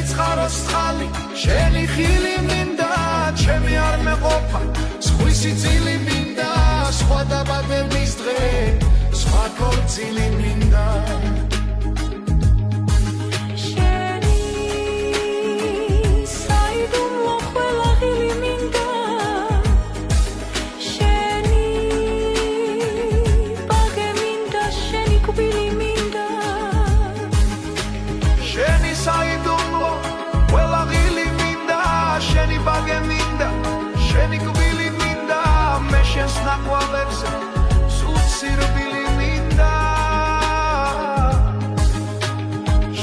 ცხაროს წყალი შენი ხილი მინდა ჩემი არ მეყოფა სხვისი წილი მინდა სხვა დაბადების დღე სხვა ქორწილი მინდა ნაყვალებზე სულ სირბილი მინდა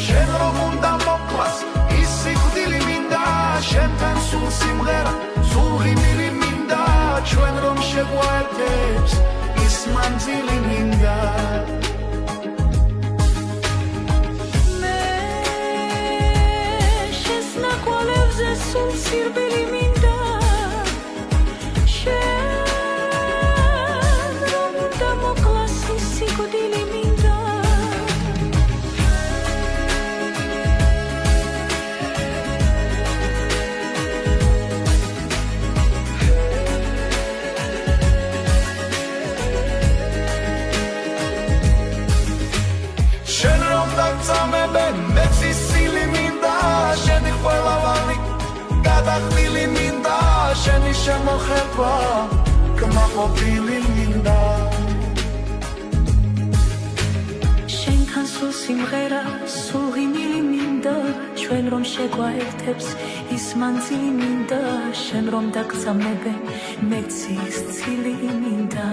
შენ რომ უნდა მოკლას ის სიკვდილი მინდა შენთან სულ სიმღერა სულ ღიმილი მინდა ჩვენ რომ შეგვაერთებს ის მანძილი მინდა მე შენს ნაყვალებზე სულ სირბილი მინდა გადახდილი მინდა შენი შემოხება კმაყოფილი მინდა შენთან სულ სიმღერა სულ ღიმილი მინდა ჩვენ რომ შეგვაერთებს ის მანძილი მინდა შენ რომ დაგწამებენ მეც ის ცილი მინდა